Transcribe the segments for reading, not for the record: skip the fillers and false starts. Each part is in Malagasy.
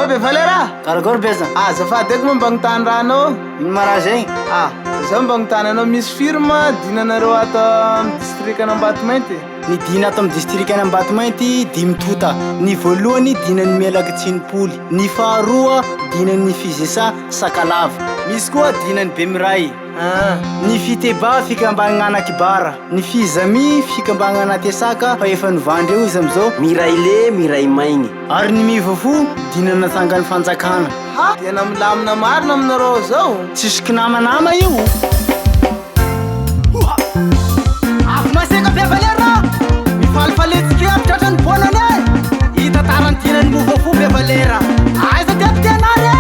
Oi be Valera, Karakory beza? Azafady eky moa mba gnitany ranao. Ino maraha zay? Zaho mba gnitany anao misy firma dinanareo ato amin'ny district an'Ambatomaiky. Ny dina ato amin'ny district an'Ambatomaiky 5 tota. Ny voalohany dinan'ny Melaky Tsinimpoly, ny faharoa dinan'ny Fizesa Sakalava, misy koa dinan'ny Bemiray. Ny Fiteba fikambanana Anakibara, ny Fizami fikambanana Tesaka fa efa novandreo izy amizao Miray le miray maigny. ary ny Mivofo dinana Tsangan'ny Fanjakana. Tena milamina marina aminareo zao. Tsisy kinamanama io. Avy maseka be Valera, mifalifaletsika amin'ny tratrany bonany e. Hita tarany dinan'ny Mivofo be Valera. Aiza tiatianary e.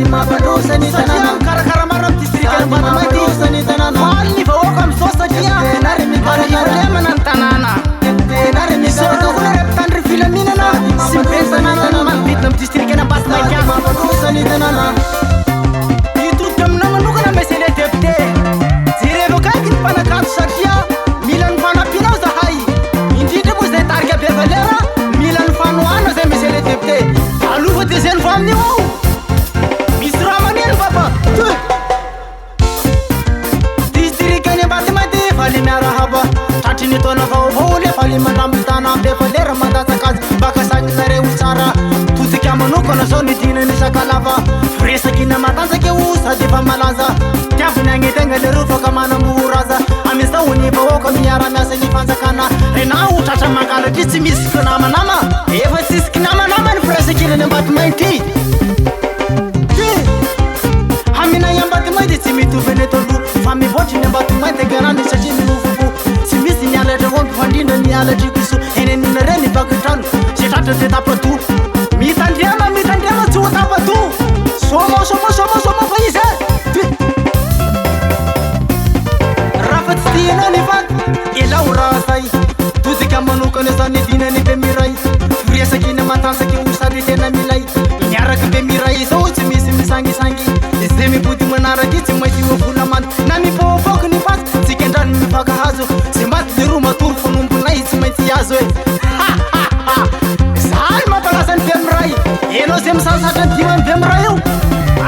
Mapadosa ni tanana karakara marap district An'Ambatomaiky. mandrambytana Befa lera mandatsakazy baka sagnitsareo tsara Totsika manokana zao ny dinany sakalava Resaky na matanjaky o sady efa malaza Tiaviny agnetegna lereo toka manamboraza Amizao ny vahoaka miara-miasa ny fanjakana Rena otratra mangalatry tsy misy kinamanama Efa tsisy kinamanama ny firasakinany Ambatomainty Aminay Ambatomainty tsy mitovy ny tolo Fa mivoatry ny Ambatomainty garany satria minofofo Tsy misy ny alatra omby fandrindra ny alatry koso Enenina reny bakitrano Ze tratra te tapato Mitandriama tsy ho tapato Somo fa izy Rafa tsy tianao ny vaky Elao raha say Totsika manokana zao ny dinany be miray Resaky ny matanjaky ho sady tena milay Miaraky be miray zao tsy misy misangisangy Izay mipody manaraky tsy maintsy ho vola mandy Na mipopoky ny vaky tsy kendrany mifakahazo Tsy maty de ro matory fonomponay tsy maintsy azo Zay mampalaza ny be miray Enao zay misasatra ny dimany be miray io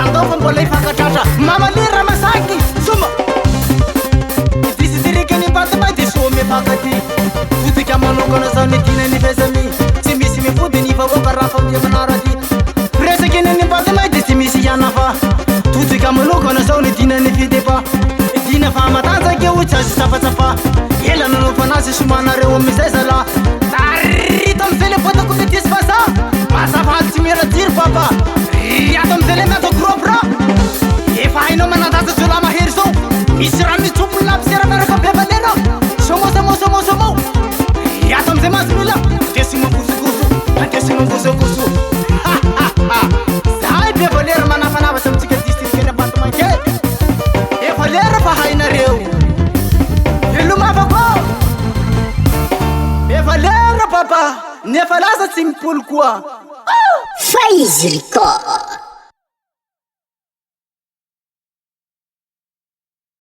Andao fa mbola ifakatratra Mamalira masaky Soma Disitiriky ny Ambatomainty some pakaty Totsika manokana zao ny dinany vezamy Tsy misy mifody ny vahoaka raha fa manaraky Resaky ny Ambatomainty tsy misy ianafa Totsika manokana zao ny dinany fidepa Dina fa matanjaky io tsy azy safasafa Ela nanopanazy somanareo amizay zala Tarito amizay le botako metisy fasa Masafaly tsy mira jiry papa Ato amizay le miato groupe ra Efa hainao manandaza jola mahery zao Misy raha mitsompony lapisera miaraka bevalera Somo Ato amizay masmila Ndesimo ngosogoso Zay bevalera manafanavatra amitsika district ny Ambatomainty Efa lera fa hainareo Velomavako Efa lera papa Nefa laza tsy mipolo koa Faizy Record